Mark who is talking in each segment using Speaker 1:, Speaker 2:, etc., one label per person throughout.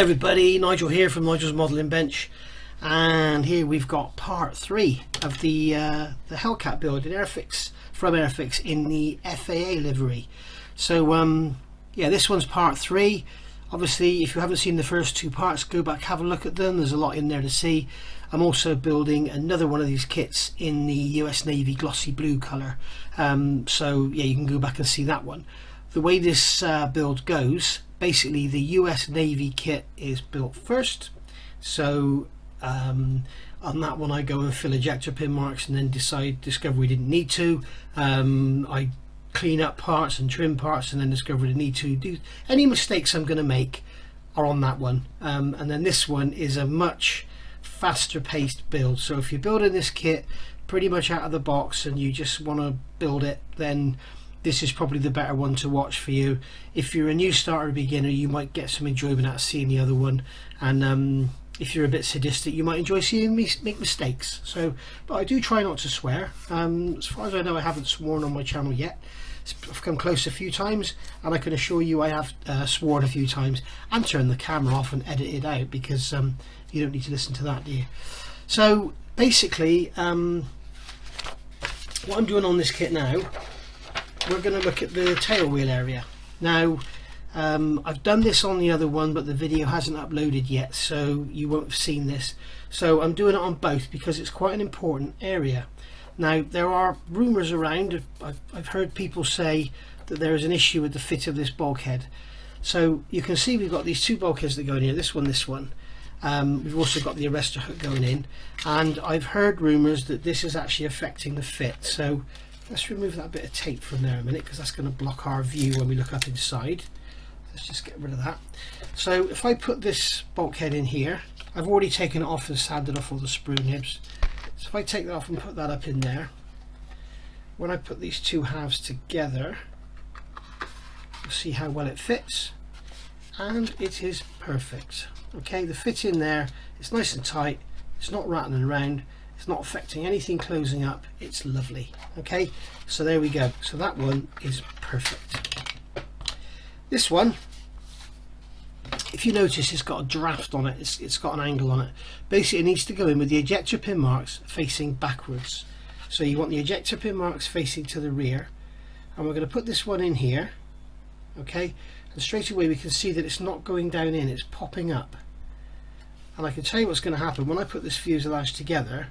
Speaker 1: everybody, Nigel here from Nigel's Modelling Bench, and here we've got part 3 of the Hellcat build in Airfix, from Airfix in the FAA livery. So yeah, this one's part 3. Obviously, if you haven't seen the first 2 parts, go back, have a look at them. There's a lot in there to see. I'm also building another one of these kits in the US Navy glossy blue colour, so yeah, you can go back and see that one. The way this build goes, basically the US Navy kit is built first, so on that one I go and fill ejector pin marks and then discover we didn't need to. I clean up parts and trim parts and then discover we need to do any mistakes I'm going to make are on that one. And then this one is a much faster paced build, so if you're building this kit pretty much out of the box and you just want to build it, then this is probably the better one to watch for you. If you're a new starter beginner, you might get some enjoyment out of seeing the other one, and if you're a bit sadistic, you might enjoy seeing me make mistakes. So, but I do try not to swear. As far as I know, I haven't sworn on my channel yet. I've come close a few times, and I can assure you I have sworn a few times and turned the camera off and edited it out, because you don't need to listen to that, do you? So basically, what I'm doing on this kit now, we're going to look at the tail wheel area. Now I've done this on the other one, but the video hasn't uploaded yet, so you won't have seen this. So I'm doing it on both because it's quite an important area. Now there are rumours around, I've heard people say that there is an issue with the fit of this bulkhead. So you can see we've got these 2 bulkheads that go in here, this one. We've also got the arrestor hook going in, and I've heard rumours that this is actually affecting the fit. So let's remove that bit of tape from there a minute, because that's going to block our view when we look up inside. Let's just get rid of that. So if I put this bulkhead in here, I've already taken it off and sanded off all the sprue nibs. So if I take that off and put that up in there, when I put these 2 halves together, you'll see how well it fits, and it is perfect. Okay, the fit in there, it's nice and tight, it's not rattling around, it's not affecting anything closing up, it's lovely. Okay, so there we go. So that one is perfect. This one, if you notice, it's got a draft on it, it's got an angle on it. Basically it needs to go in with the ejector pin marks facing backwards. So you want the ejector pin marks facing to the rear, and we're going to put this one in here. Okay, and straight away we can see that it's not going down in, it's popping up. And I can tell you what's going to happen when I put this fuselage together.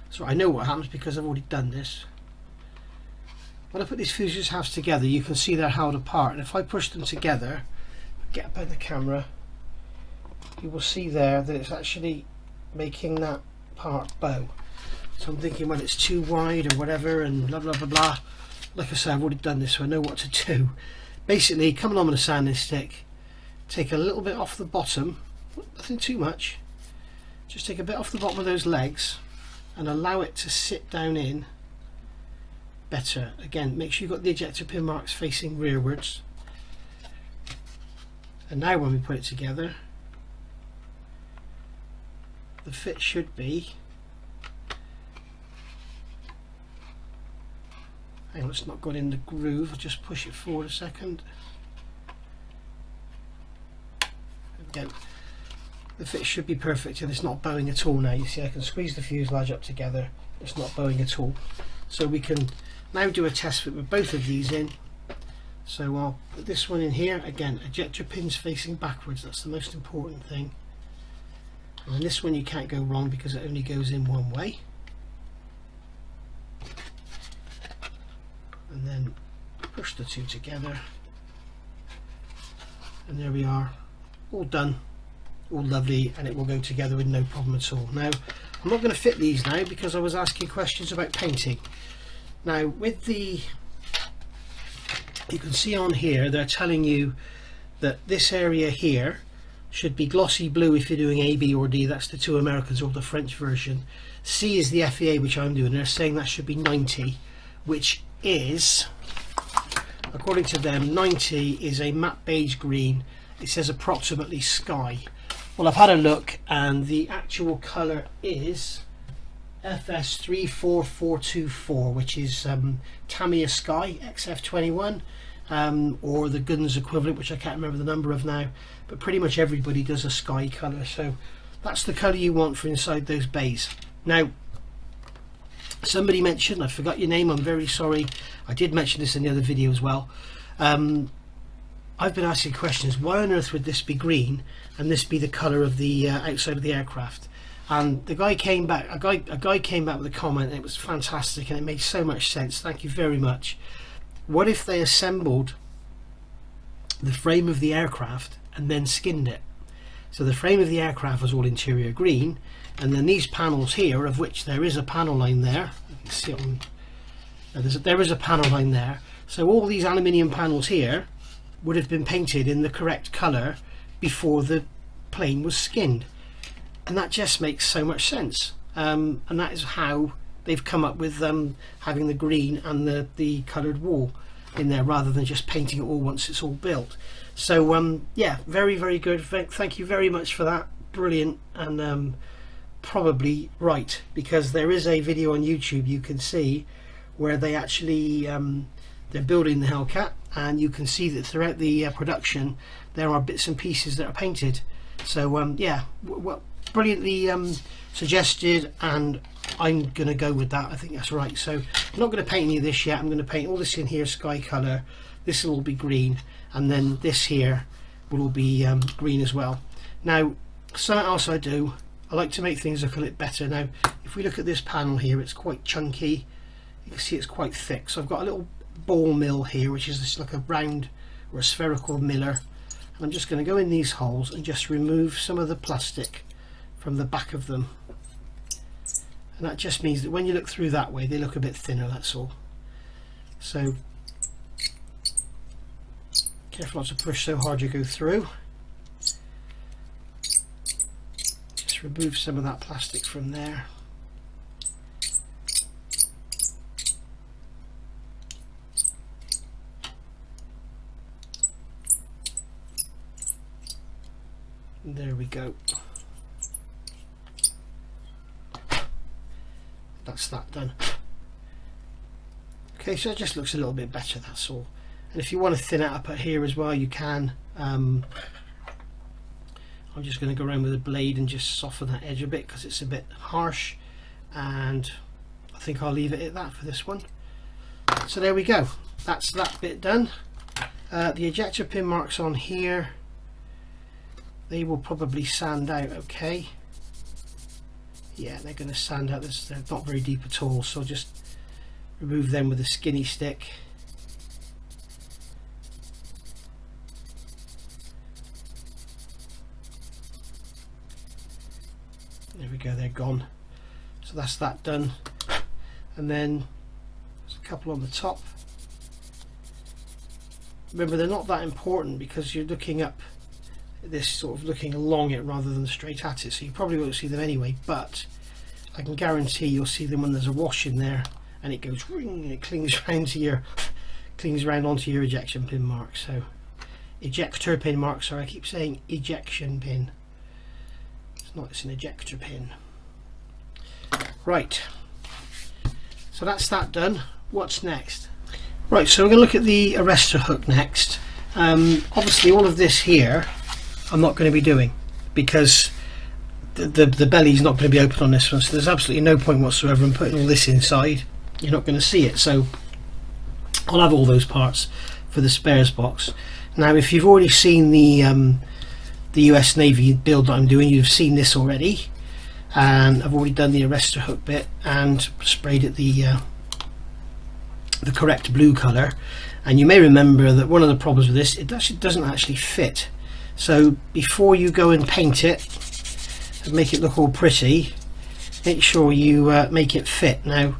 Speaker 1: So I know what happens because I've already done this. When I put these fuselage halves together, you can see they're held apart, and if I push them together, get up on the camera, you will see there that it's actually making that part bow. So I'm thinking, well, it's too wide or whatever, and blah blah blah blah. Like I said, I've already done this, so I know what to do. Basically, come along with a sanding stick, take a little bit off the bottom, nothing too much, just take a bit off the bottom of those legs and allow it to sit down in better. Again, make sure you've got the ejector pin marks facing rearwards. And now when we put it together, the fit should be, hang on, it's not got in the groove, I'll just push it forward a second. There we go. The fit should be perfect, and it's not bowing at all now. You see I can squeeze the fuselage up together, it's not bowing at all. So we can now do a test fit with both of these in. So I'll put this one in here, again ejector pins facing backwards, that's the most important thing. And this one you can't go wrong because it only goes in one way. And then push the 2 together, and there we are, all done, all lovely, and it will go together with no problem at all. Now I'm not going to fit these now because I was asking questions about painting. Now with the, you can see on here they're telling you that this area here should be glossy blue if you're doing A, B or D. That's the 2 Americans, or the French version. C is the FAA, which I'm doing. They're saying that should be 90, which is, according to them, 90 is a matte beige green. It says approximately sky. Well, I've had a look, and the actual colour is FS34424, which is Tamiya Sky XF21, or the guns equivalent, which I can't remember the number of now, but pretty much everybody does a sky colour. So that's the colour you want for inside those bays. Now, somebody mentioned, I forgot your name, I'm very sorry, I did mention this in the other video as well. I've been asking questions, why on earth would this be green and this be the colour of the outside of the aircraft? And the guy came back, a guy came back with a comment, and it was fantastic and it made so much sense. Thank you very much. What if they assembled the frame of the aircraft and then skinned it? So the frame of the aircraft was all interior green, and then these panels here, of which there is a panel line there, you can see it on, there is a panel line there, so all these aluminium panels here would have been painted in the correct colour before the plane was skinned, and that just makes so much sense. And that is how they've come up with having the green and the coloured wall in there, rather than just painting it all once it's all built. So yeah, very, very good. Thank you very much for that. Brilliant. And probably right, because there is a video on YouTube you can see where they actually they're building the Hellcat, and you can see that throughout the production there are bits and pieces that are painted. So yeah, well, brilliantly suggested, and I'm gonna go with that. I think that's right. So I'm not going to paint any of this yet. I'm going to paint all this in here sky colour, this will all be green, and then this here will all be green as well. Now, something else I do, I like to make things look a little better. Now if we look at this panel here, it's quite chunky, you can see it's quite thick, so I've got a little ball mill here, which is just like a round or a spherical miller, and I'm just going to go in these holes and just remove some of the plastic from the back of them, and that just means that when you look through that way they look a bit thinner, that's all. So careful not to push so hard you go through. Just remove some of that plastic from there. And there we go. That's that done. Okay, so it just looks a little bit better, that's all. And if you want to thin it up here as well, you can. I'm just going to go around with a blade and just soften that edge a bit because it's a bit harsh, and I think I'll leave it at that for this one. So there we go, that's that bit done. The ejector pin marks on here, they will probably sand out okay. Yeah, they're going to sand out, they're not very deep at all, so I'll just remove them with a skinny stick. There we go, they're gone. So that's that done. And then there's a couple on the top. Remember, they're not that important because you're looking up this, sort of looking along it rather than straight at it, so you probably won't see them anyway, but I can guarantee you'll see them when there's a wash in there and it goes ring and it clings round onto your ejection pin mark. So ejector pin marks, sorry, I keep saying ejection pin, it's an ejector pin. Right, so that's that done. What's next? Right, so we're going to look at the arrestor hook next. Obviously all of this here I'm not going to be doing because the belly's not going to be open on this one, so there's absolutely no point whatsoever in putting all this inside. You're not going to see it, so I'll have all those parts for the spares box. Now if you've already seen the US Navy build that I'm doing, you've seen this already, and I've already done the arrestor hook bit and sprayed it the correct blue colour. And you may remember that one of the problems with this, it actually doesn't actually fit. So before you go and paint it and make it look all pretty, make sure you make it fit. Now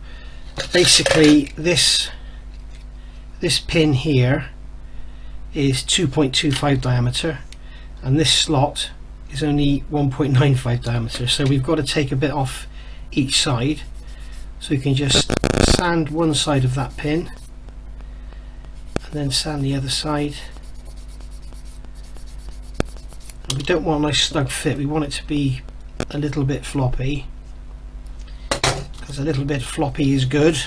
Speaker 1: basically this pin here is 2.25 diameter and this slot is only 1.95 diameter, so we've got to take a bit off each side. So you can just sand one side of that pin and then sand the other side. And we don't want a nice snug fit, we want it to be a little bit floppy, because a little bit floppy is good.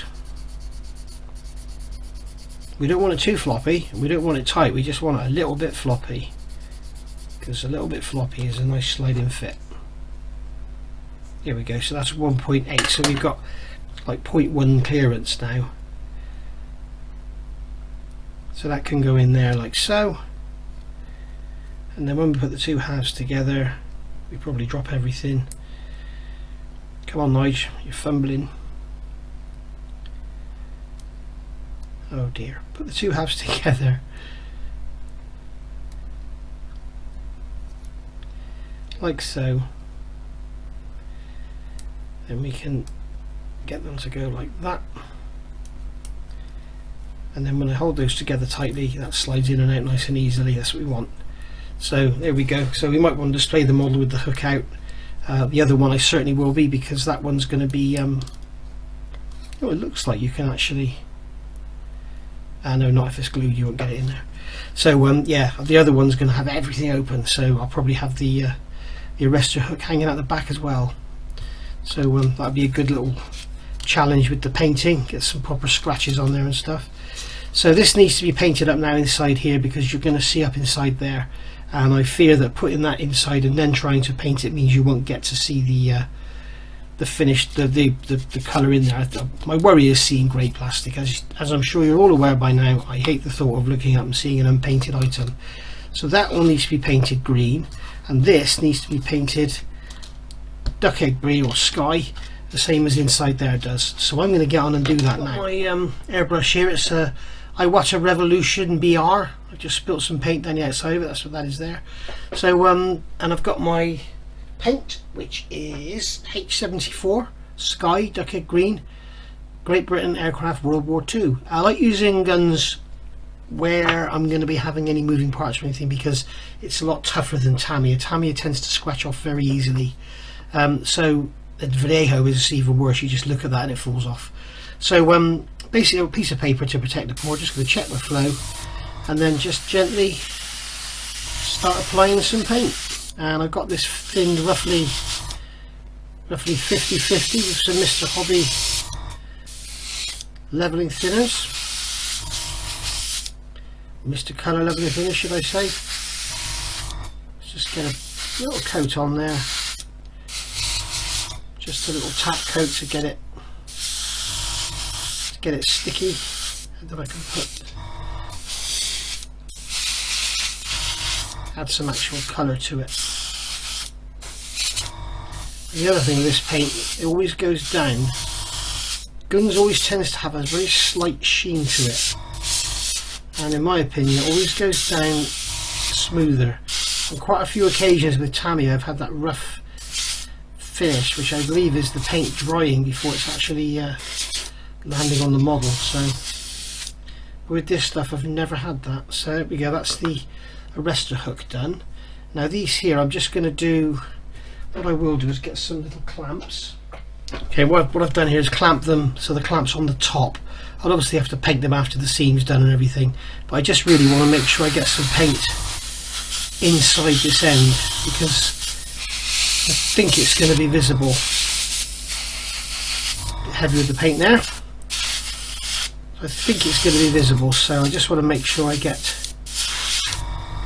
Speaker 1: We don't want it too floppy, and we don't want it tight, we just want it a little bit floppy, because a little bit floppy is a nice sliding fit. Here we go, so that's 1.8, so we've got like 0.1 clearance now. So that can go in there like so. And then when we put the two halves together, we probably drop everything. Come on, Nige, you're fumbling. Oh dear. Put the two halves together. Like so. Then we can get them to go like that. And then when I hold those together tightly, that slides in and out nice and easily. That's what we want. So there we go. So we might want to display the model with the hook out. The other one I certainly will be, because that one's going to be oh, it looks like you can actually no, not if it's glued, you won't get it in there. So yeah, the other one's going to have everything open, so I'll probably have the arrestor hook hanging out the back as well. So that'll be a good little challenge with the painting, get some proper scratches on there and stuff. So this needs to be painted up now inside here, because you're going to see up inside there, and I fear that putting that inside and then trying to paint it means you won't get to see the finished, the colour in there. My worry is seeing grey plastic. As I'm sure you're all aware by now, I hate the thought of looking up and seeing an unpainted item. So that one needs to be painted green, and this needs to be painted duck egg green or sky, the same as inside there does. So I'm going to get on and do that now. My airbrush here, it's a Iwata Revolution BR. I just spilt some paint down the outside of it, that's what that is there. So and I've got my paint, which is H74 Sky Duck Egg Green, Great Britain Aircraft World War II. I like using guns where I'm going to be having any moving parts or anything, because it's a lot tougher than Tamiya. Tamiya tends to scratch off very easily. So the Vallejo is even worse, you just look at that and it falls off. So basically a piece of paper to protect the port. Just going to check my flow and then just gently start applying some paint. And I've got this thinned roughly 50-50 with some Mr. Hobby levelling thinners, Mr. Colour levelling thinners should I say. Let's just get a little coat on there, just a little tap coat to get it sticky, and then I can add some actual colour to it. The other thing with this paint, it always goes down. Guns always tends to have a very slight sheen to it, and in my opinion it always goes down smoother. On quite a few occasions with Tamiya I've had that rough finish, which I believe is the paint drying before it's actually landing on the model. So with this stuff I've never had that. So there we go, that's the arrestor hook done. Now these here, I'm just going to do, what I will do is get some little clamps. Okay, what I've done here is clamp them so the clamp's on the top. I'll obviously have to paint them after the seam's done and everything, but I just really want to make sure I get some paint inside this end, because I think it's going to be visible. A bit heavy with the paint there. I think it's going to be visible, so I just want to make sure I get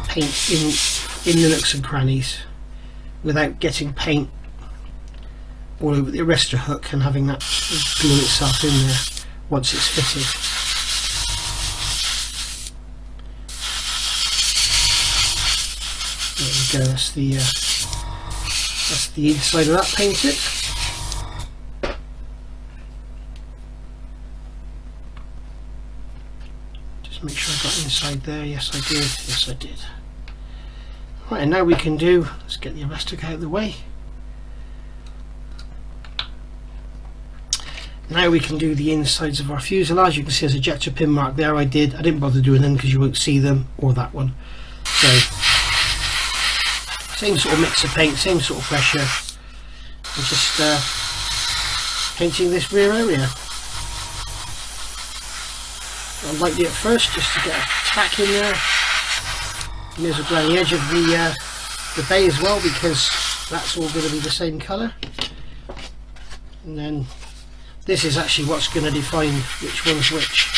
Speaker 1: paint in the nooks and crannies without getting paint all over the arrestor hook and having that glue itself in there once it's fitted. There we go, that's the inside of that painted. Just make sure I got inside there. Yes I did, yes I did. Right, and now we can do, let's get the arrestor out of the way. Now we can do the insides of our fuselage. You can see there's ejector pin mark there. I didn't bother doing them because you won't see them, or that one. So same sort of mix of paint, same sort of pressure. I'm just painting this rear area. I lightly at first just to get a tack in there. And there's around the edge of the bay as well, because that's all going to be the same colour. And then this is actually what's going to define which one's which.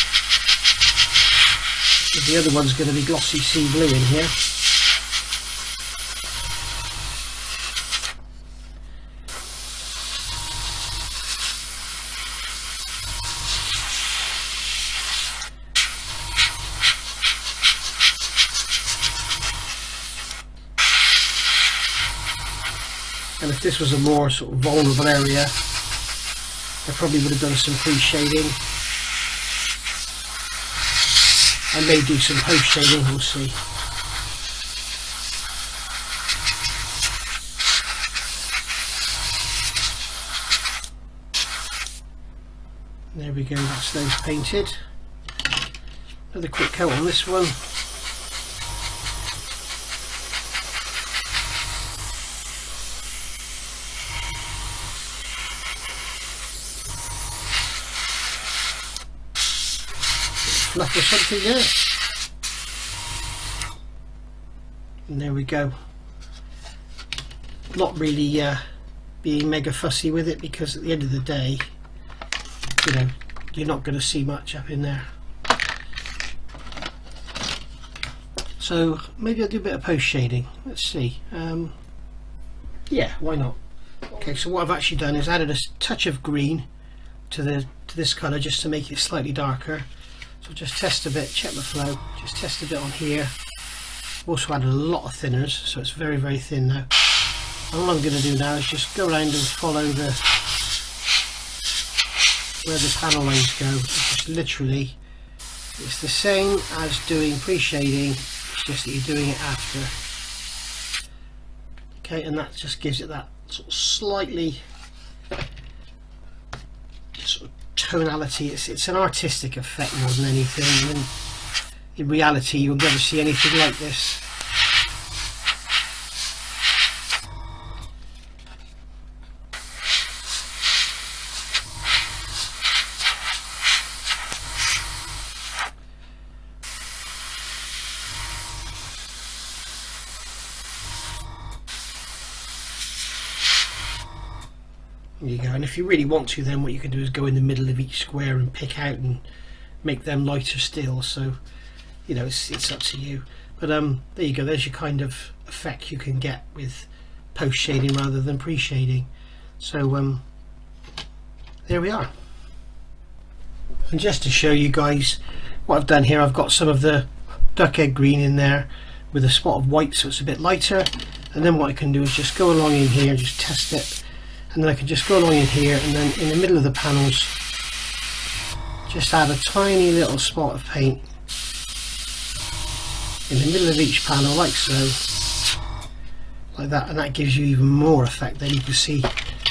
Speaker 1: The other one's going to be glossy sea blue in here. And if this was a more sort of vulnerable area, I probably would have done some pre-shading. I may do some post-shading, we'll see. There we go, that's those painted. Another quick coat on this one. Fluff or something there. And there we go. Not really being mega fussy with it, because at the end of the day, you know, you're not going to see much up in there. So maybe I'll do a bit of post shading. Let's see. Yeah, why not? Okay, so what I've actually done is added a touch of green to this colour, just to make it slightly darker. So just test a bit, check the flow, just test a bit on here. Also added a lot of thinners, so it's very, very thin now. And all I'm going to do now is just go around and follow where the panel lines go. It's just literally, it's the same as doing pre-shading, it's just that you're doing it after. Okay, and that just gives it that sort of slightly sort of tonality. It's an artistic effect more than anything, and in reality you'll never see anything like this. There you go. And if you really want to, then what you can do is go in the middle of each square and pick out and make them lighter still. So, you know, it's up to you. But there you go. There's your kind of effect you can get with post shading rather than pre shading. So there we are. And just to show you guys what I've done here, I've got some of the duck egg green in there with a spot of white, so it's a bit lighter. And then what I can do is just go along in here and just test it. And then I can just go along in here, and then in the middle of the panels just add a tiny little spot of paint in the middle of each panel, like so, like that, and that gives you even more effect. Then you can see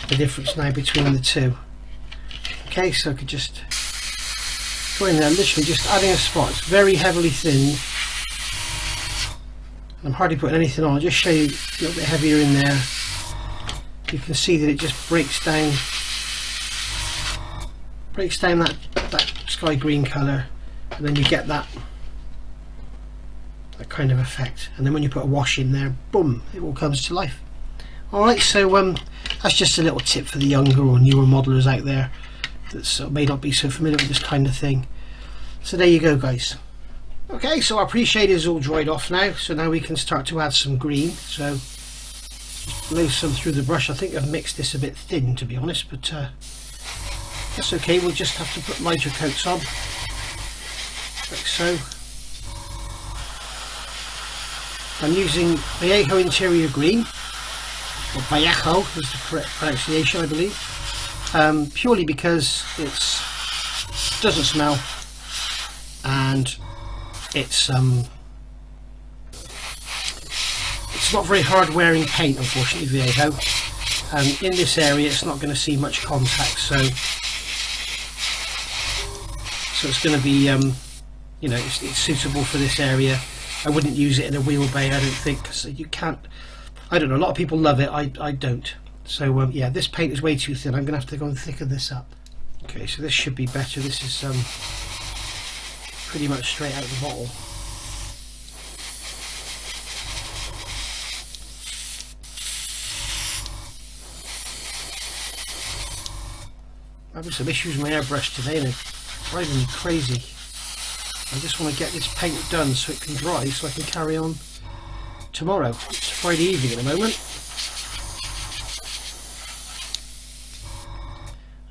Speaker 1: the difference now between the two. Okay, so I could just go in there, literally just adding a spot. It's very heavily thinned. I'm hardly putting anything on. I'll just show you a little bit heavier in there. You can see that it just breaks down that sky green colour, and then you get that kind of effect. And then when you put a wash in there, boom, it all comes to life. Alright, so that's just a little tip for the younger or newer modelers out there that may not be so familiar with this kind of thing. So there you go, guys. Okay, so our pre-shade is all dried off now, so now we can start to add some green. So blow some through the brush. I think I've mixed this a bit thin, to be honest, but that's okay. We'll just have to put lighter coats on, like so. I'm using Vallejo Interior Green, or Vallejo is the correct pronunciation, I believe, purely because it doesn't smell, and it's not very hard wearing paint, unfortunately, Vallejo, and in this area it's not going to see much contact, so it's going to be you know, it's suitable for this area. I wouldn't use it in a wheel bay, I don't think, because you can't, I don't know, a lot of people love it, I don't. So yeah, this paint is way too thin. I'm going to have to go and thicken this up. Okay, so this should be better. This is pretty much straight out of the bottle. I'm having some issues with my airbrush today and it's driving me crazy. I just want to get this paint done so it can dry, so I can carry on tomorrow. It's Friday evening at the moment,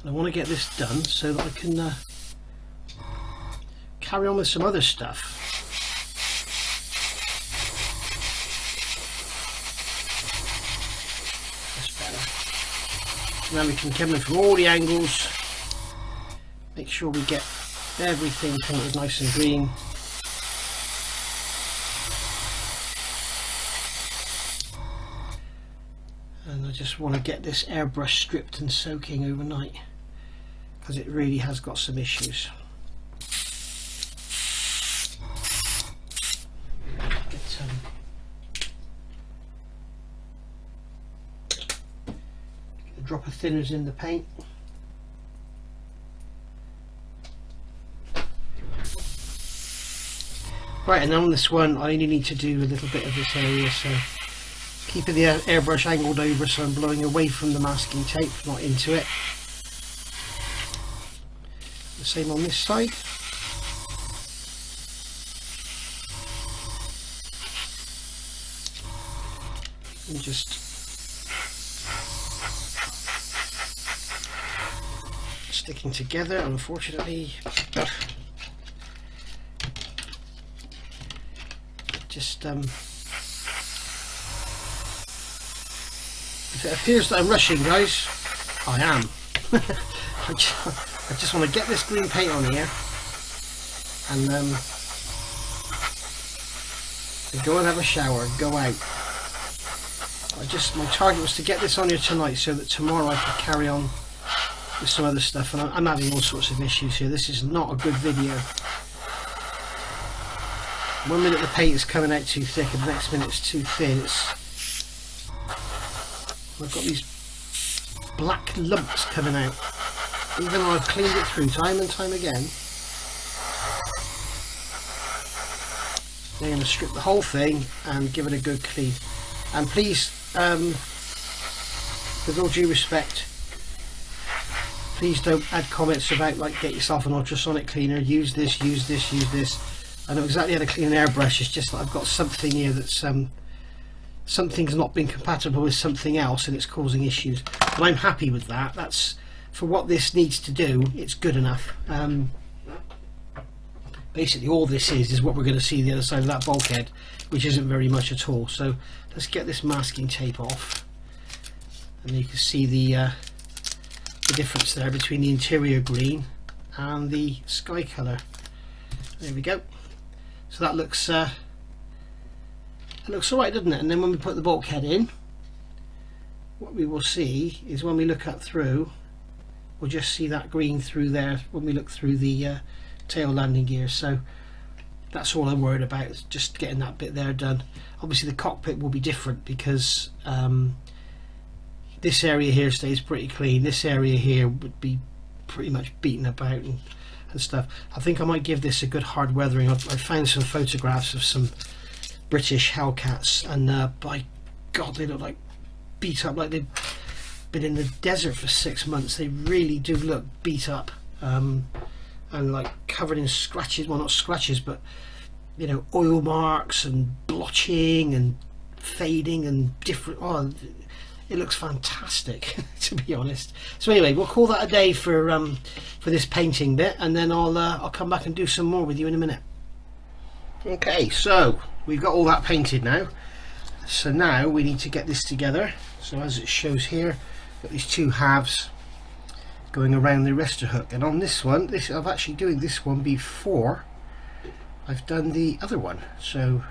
Speaker 1: and I want to get this done so that I can carry on with some other stuff. That's better. Now we can come in from all the angles, make sure we get everything painted nice and green. And I just want to get this airbrush stripped and soaking overnight, because it really has got some issues. Get a drop of thinners in the paint. Right, and on this one I only need to do a little bit of this area, so keeping the airbrush angled over so I'm blowing away from the masking tape, not into it. The same on this side. And just sticking together, unfortunately. Just if it appears that I'm rushing, guys, I am. I just want to get this green paint on here and go and have a shower and go out. My target was to get this on here tonight so that tomorrow I could carry on with some other stuff, and I'm having all sorts of issues here. This is not a good video. 1 minute the paint is coming out too thick and the next minute it's too thin. I've got these black lumps coming out, even though I've cleaned it through time and time again. They're going to strip the whole thing and give it a good clean. And please, with all due respect, please don't add comments about like get yourself an ultrasonic cleaner, use this, use this, use this. I know exactly how to clean an airbrush. It's just that I've got something here that's something's not been compatible with something else and it's causing issues. But I'm happy with that. That's for what this needs to do. It's good enough. Basically, all this is what we're going to see the other side of that bulkhead, which isn't very much at all. So let's get this masking tape off, and you can see the difference there between the interior green and the sky colour. There we go. So that looks alright, doesn't it? And then when we put the bulkhead in, what we will see is when we look up through, we'll just see that green through there when we look through the tail landing gear. So that's all I'm worried about, is just getting that bit there done. Obviously the cockpit will be different because this area here stays pretty clean. This area here would be pretty much beaten about and stuff. I think I might give this a good hard weathering. I found some photographs of some British Hellcats, and by God, they look like beat up, like they've been in the desert for 6 months. They really do look beat up, and like covered in scratches. Well, not scratches, but you know, oil marks and blotching and fading and different. Oh, it looks fantastic, to be honest. So anyway, we'll call that a day for this painting bit, and then I'll come back and do some more with you in a minute. Okay, so we've got all that painted now. So now we need to get this together. So as it shows here, got these two halves going around the arrestor hook, and on this one, I'm actually doing this one before I've done the other one. So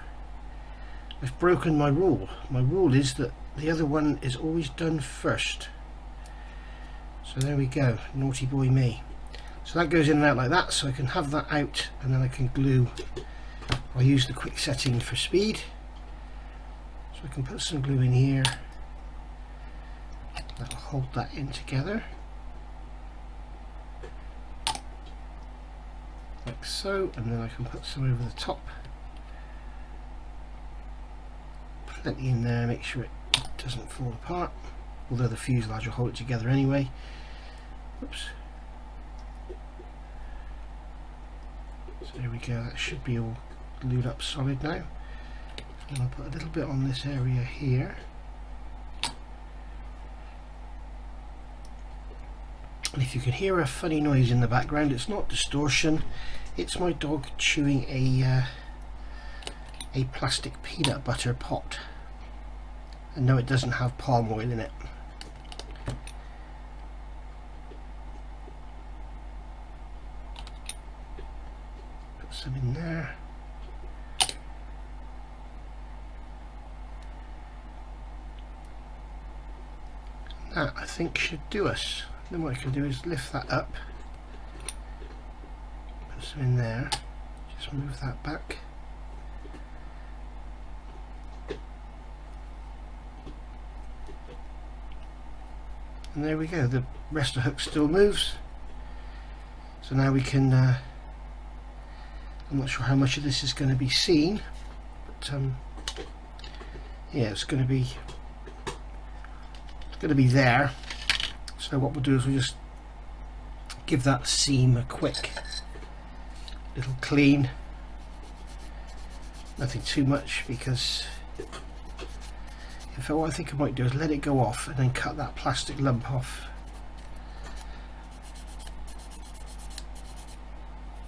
Speaker 1: I've broken my rule. My rule is that the other one is always done first. So there we go, naughty boy me. So that goes in and out like that, so I can have that out and then I can glue. I'll use the quick setting for speed. So I can put some glue in here. That'll hold that in together. Like so, and then I can put some over the top. Plenty in there, make sure it doesn't fall apart, although the fuselage will hold it together anyway. Oops. So there we go, that should be all glued up solid now. And I'll put a little bit on this area here. And if you can hear a funny noise in the background, it's not distortion, it's my dog chewing a plastic peanut butter pot. And no, it doesn't have palm oil in it. Put some in there. That, I think, should do us. Then what I can do is lift that up, put some in there, just move that back. And there we go, the arrestor hook still moves. So now we can, I'm not sure how much of this is going to be seen, but yeah, it's going to be there. So what we'll do is we'll just give that seam a quick little clean. Nothing too much, because in fact what I think I might do is let it go off and then cut that plastic lump off,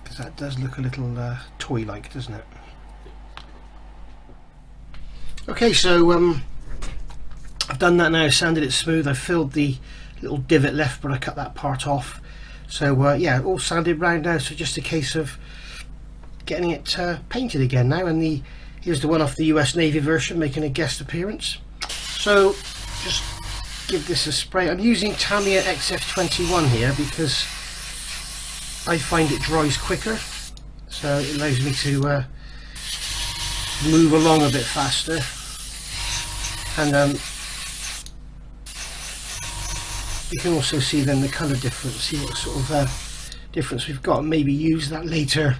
Speaker 1: because that does look a little toy-like, doesn't it? Okay, so I've done that now, sanded it smooth. I filled the little divot left, but I cut that part off. So yeah, all sanded round now, so just a case of getting it painted again now. And here's the one off the US Navy version making a guest appearance. So just give this a spray. I'm using Tamiya XF21 here because I find it dries quicker, so it allows me to move along a bit faster. And you can also see then the colour difference, see what sort of difference we've got, and maybe use that later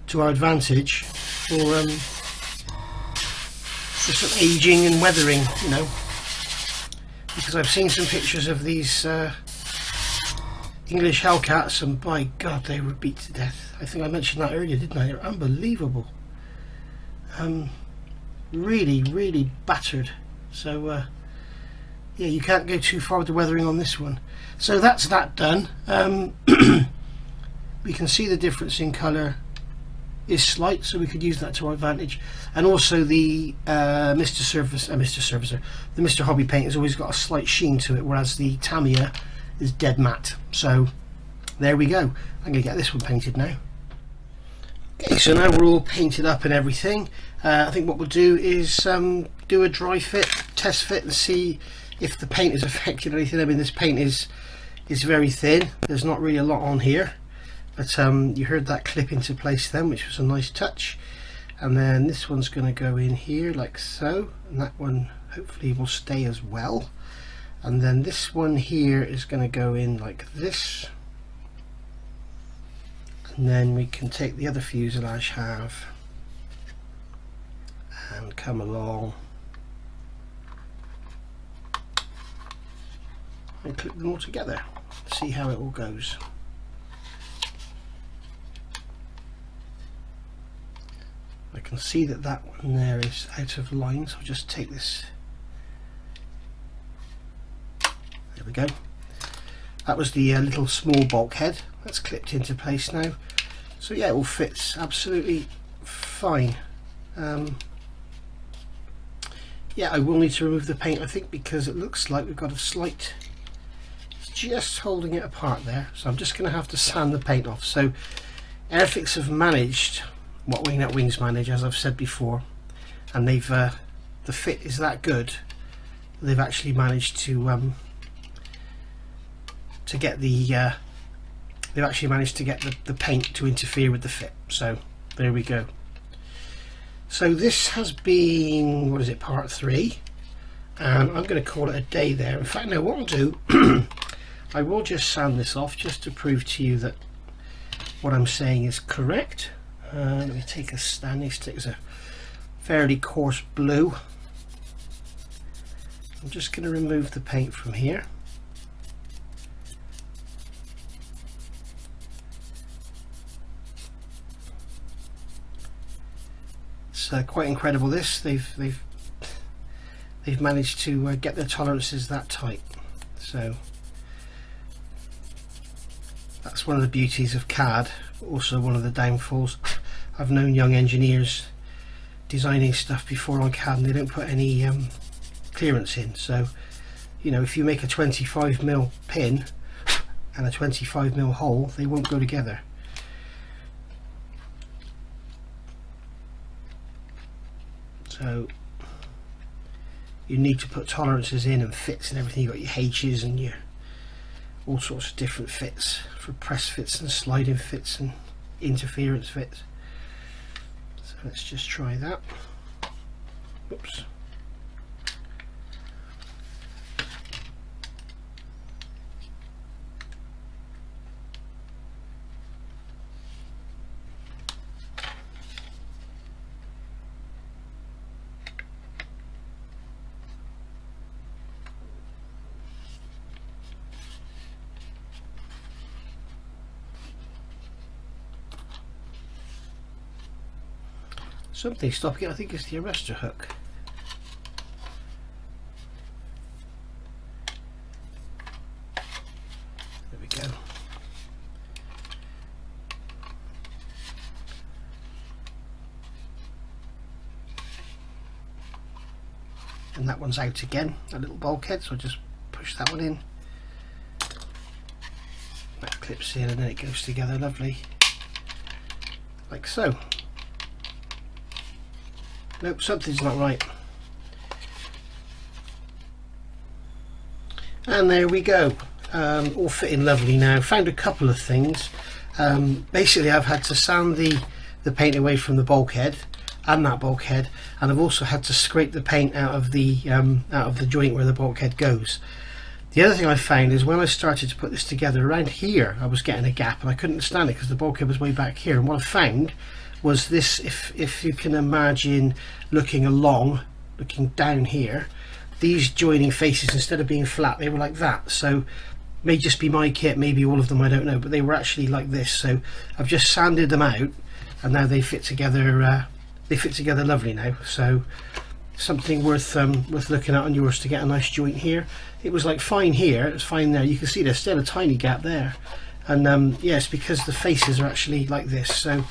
Speaker 1: to our advantage for some aging and weathering, you know, because I've seen some pictures of these English Hellcats, and by God, they were beat to death. I think I mentioned that earlier, didn't I? They're unbelievable. Really, really battered. So yeah, you can't go too far with the weathering on this one. So that's that done. We can see the difference in colour is slight, so we could use that to our advantage. And also the the Mr. Hobby paint has always got a slight sheen to it, whereas the Tamiya is dead matte. So there we go. I'm going to get this one painted now. Okay, so now we're all painted up and everything. I think what we'll do is do a dry fit, test fit, and see if the paint is affected or anything. I mean, this paint is very thin. There's not really a lot on here, but you heard that clip into place then, which was a nice touch. And then this one's going to go in here like so, and that one hopefully will stay as well. And then this one here is going to go in like this. And then we can take the other fuselage half and come along and clip them all together, see how it all goes. I can see that that one there is out of line, so I'll just take this. There we go. That was the little small bulkhead. That's clipped into place now. So yeah, it all fits absolutely fine. Yeah, I will need to remove the paint, I think, because it looks like we've got a slight, it's just holding it apart there. So I'm just going to have to sand the paint off. So Airfix have managed what Wingnet Wings manage, as I've said before, and they've the fit is that good. They've actually managed to get the they've actually managed to get the paint to interfere with the fit. So there we go. So this has been, what is it, part 3, and I'm going to call it a day there. In fact, no, what I'll do I will just sand this off just to prove to you that what I'm saying is correct. Let me take a standing stick. It's a fairly coarse blue. I'm just going to remove the paint from here. It's quite incredible. This they've managed to get their tolerances that tight. So that's one of the beauties of CAD. Also one of the downfalls. I've known young engineers designing stuff before on CAD and they don't put any clearance in. So you know, if you make a 25mm pin and a 25mm hole, they won't go together. So you need to put tolerances in and fits and everything. You've got your H's and your all sorts of different fits for press fits and sliding fits and interference fits. So let's just try that. Oops. Something stopping it. I think it's the arrestor hook. There we go. And that one's out again, that little bulkhead, so I'll just push that one in. That clips in and then it goes together lovely, like so. Nope, something's not right. And there we go, all fitting lovely now. Found a couple of things. Basically I've had to sand the paint away from the bulkhead and that bulkhead, and I've also had to scrape the paint out of the joint where the bulkhead goes. The other thing I found is when I started to put this together around here, I was getting a gap and I couldn't stand it because the bulkhead was way back here. And what I found was this, if you can imagine looking down here, these joining faces, instead of being flat, they were like that. So may just be my kit, maybe all of them, I don't know, but they were actually like this. So I've just sanded them out and now they fit together. They fit together lovely now. So something worth looking at on yours to get a nice joint here. It was like fine here, it's fine there. You can see there's still a tiny gap there, and yes, because the faces are actually like this. So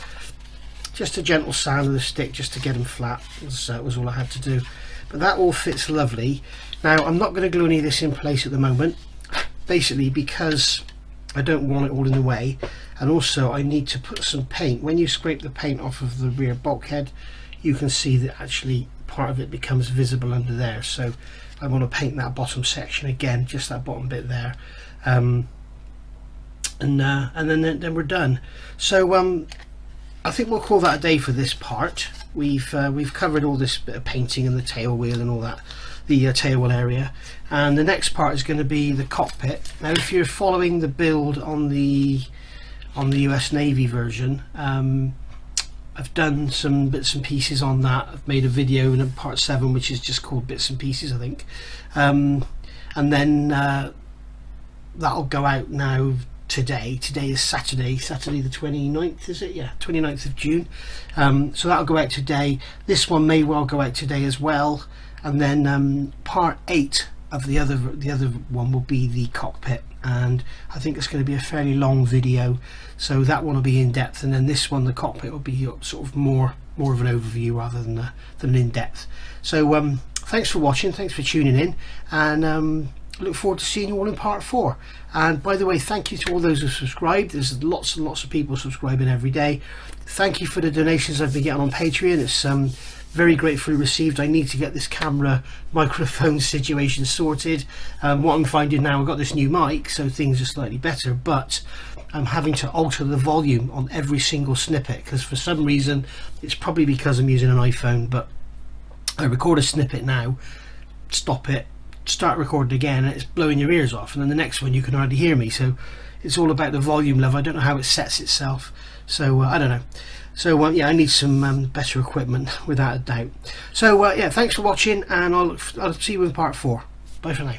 Speaker 1: just a gentle sand with a stick just to get them flat was all I had to do. But that all fits lovely. Now I'm not going to glue any of this in place at the moment, basically because I don't want it all in the way, and also I need to put some paint. When you scrape the paint off of the rear bulkhead, you can see that actually part of it becomes visible under there. So I want to paint that bottom section again, just that bottom bit there, and then we're done. So I think we'll call that a day for this part. We've covered all this bit of painting and the tail wheel and all that, the tail wheel area, and the next part is going to be the cockpit. Now if you're following the build on the US Navy version, I've done some bits and pieces on that. I've made a video in part 7 which is just called bits and pieces, I think, and then that'll go out now today. Today is Saturday the 29th, is it? Yeah, 29th of June. So that'll go out today. This one may well go out today as well, and then part 8 of the other one will be the cockpit, and I think it's going to be a fairly long video, so that one will be in depth, and then this one, the cockpit, will be sort of more of an overview rather than an in-depth. So thanks for watching, thanks for tuning in, and look forward to seeing you all in part 4. And by the way, thank you to all those who subscribed. There's lots and lots of people subscribing every day. Thank you for the donations I've been getting on Patreon. It's very gratefully received. I need to get this camera microphone situation sorted. What I'm finding now, I've got this new mic, so things are slightly better, but I'm having to alter the volume on every single snippet, because for some reason, it's probably because I'm using an iPhone, but I record a snippet now, stop it, start recording again, and it's blowing your ears off, and then the next one you can hardly hear me. So it's all about the volume level. I don't know how it sets itself, so I don't know. So yeah, I need some better equipment without a doubt. So yeah, thanks for watching, and I'll see you in part 4. Bye for now.